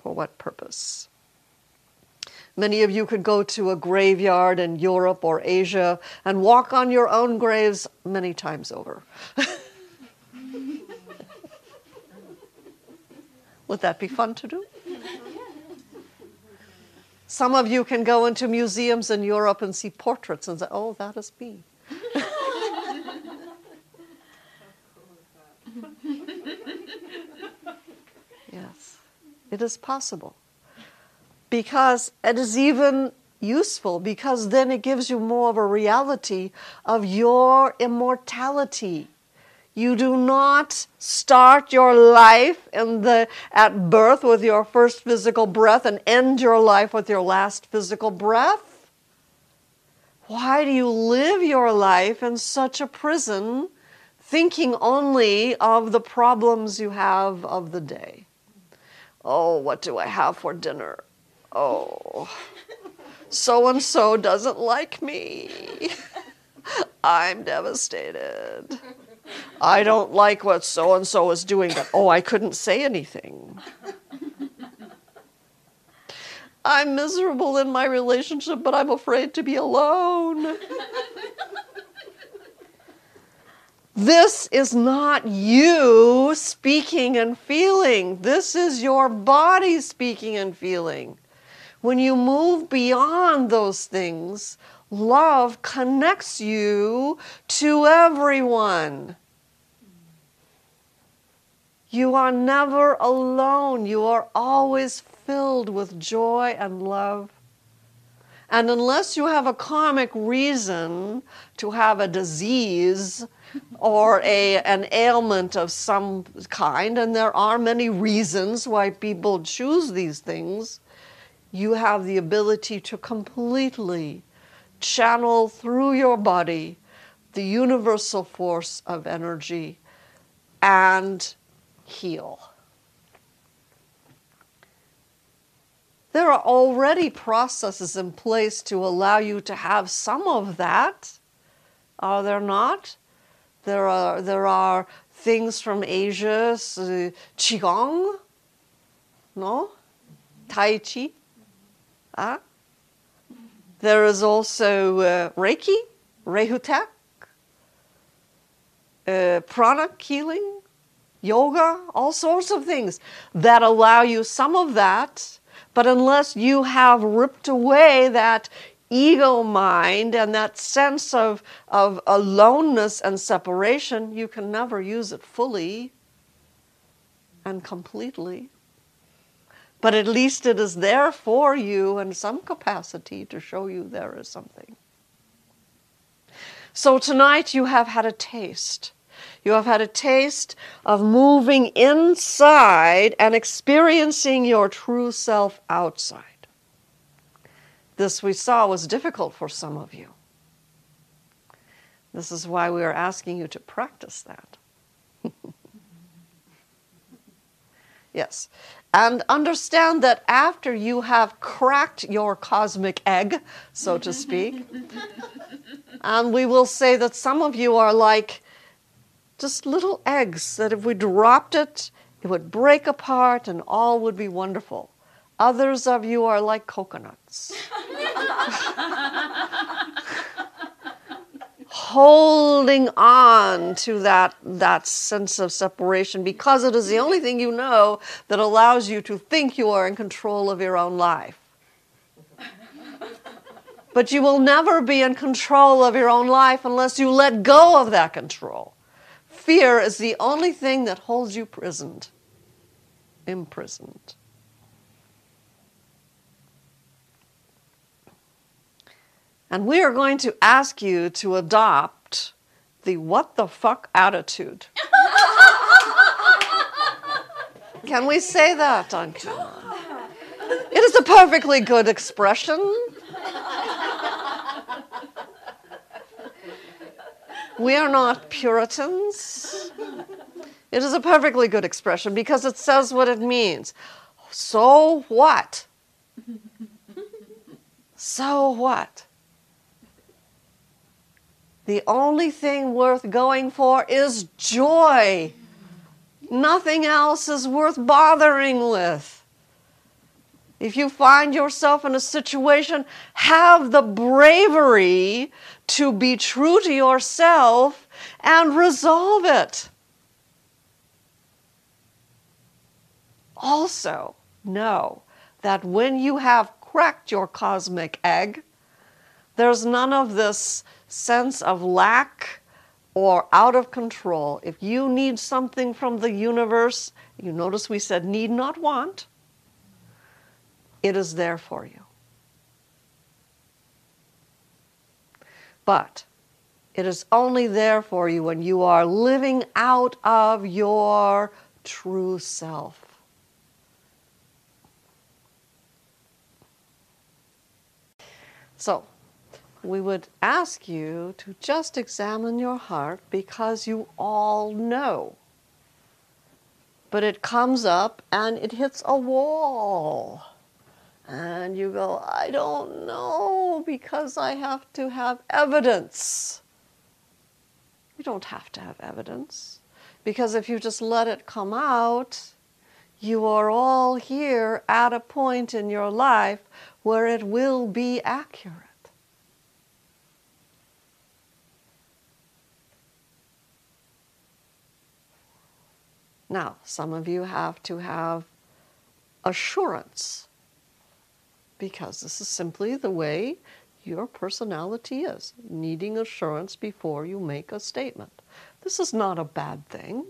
For what purpose? Many of you could go to a graveyard in Europe or Asia and walk on your own graves many times over. Would that be fun to do? Some of you can go into museums in Europe and see portraits and say, oh, that is me. Yes, it is possible. Because it is even useful, because then it gives you more of a reality of your immortality. You do not start your life at birth with your first physical breath and end your life with your last physical breath. Why do you live your life in such a prison, thinking only of the problems you have of the day? Oh, what do I have for dinner? Oh, so-and-so doesn't like me. I'm devastated. I don't like what so-and-so is doing, but oh, I couldn't say anything. I'm miserable in my relationship, but I'm afraid to be alone. This is not you speaking and feeling. This is your body speaking and feeling. When you move beyond those things, love connects you to everyone. You are never alone. You are always filled with joy and love. And unless you have a karmic reason to have a disease or an ailment of some kind, and there are many reasons why people choose these things, you have the ability to completely channel through your body the universal force of energy and heal. There are already processes in place to allow you to have some of that. Are there not? There are things from Asia, Qigong, no? Tai Chi. There is also Reiki, Rehutek, pranic healing, yoga, all sorts of things that allow you some of that. But unless you have ripped away that ego mind and that sense of aloneness and separation, you can never use it fully and completely. But at least it is there for you in some capacity to show you there is something. So tonight you have had a taste. You have had a taste of moving inside and experiencing your true self outside. This we saw was difficult for some of you. This is why we are asking you to practice that. Yes. And understand that after you have cracked your cosmic egg, so to speak, and we will say that some of you are like just little eggs that if we dropped it, it would break apart and all would be wonderful. Others of you are like coconuts. Holding on to that sense of separation because it is the only thing you know that allows you to think you are in control of your own life. But you will never be in control of your own life unless you let go of that control. Fear is the only thing that holds you imprisoned. And we are going to ask you to adopt the what the fuck attitude. Can we say that on camera? It is a perfectly good expression. We are not Puritans. It is a perfectly good expression because it says what it means. So what? So what? The only thing worth going for is joy. Nothing else is worth bothering with. If you find yourself in a situation, have the bravery to be true to yourself and resolve it. Also, know that when you have cracked your cosmic egg, there's none of this sense of lack or out of control. If you need something from the universe, you notice we said need not want, it is there for you. But it is only there for you when you are living out of your true self. So, we would ask you to just examine your heart, because you all know. But it comes up and it hits a wall. And you go, I don't know, because I have to have evidence. You don't have to have evidence. Because if you just let it come out, you are all here at a point in your life where it will be accurate. Now, some of you have to have assurance, because this is simply the way your personality is, needing assurance before you make a statement. This is not a bad thing.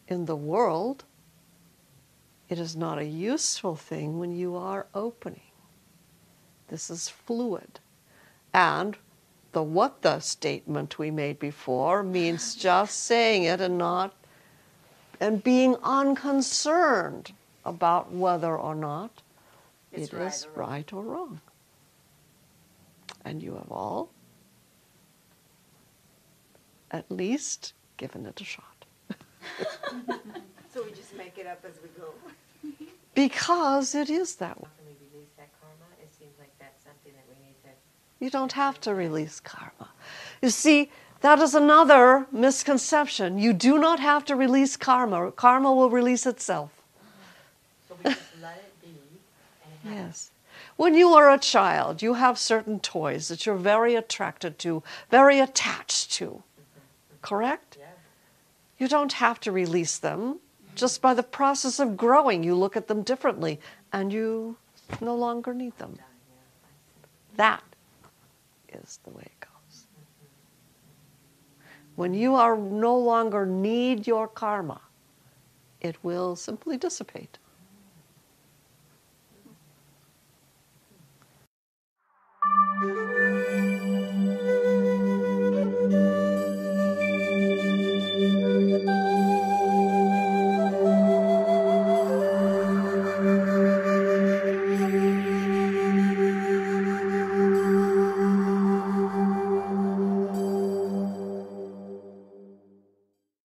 In the world, it is not a useful thing when you are opening. This is fluid. And the what the statement we made before means just saying it and being unconcerned about whether or not it is right or wrong. And you have all at least given it a shot. So we just make it up as we go. Because it is that way. How can we release that karma? It seems like that's something that we need to... You don't have to release karma. You see, that is another misconception. You do not have to release karma. Karma will release itself. So we just let it be and it happens. Yes. When you are a child, you have certain toys that you're very attracted to, very attached to. Correct? Yeah. You don't have to release them. Just by the process of growing, you look at them differently, and you no longer need them. That is the way it goes. When you are no longer need your karma, it will simply dissipate.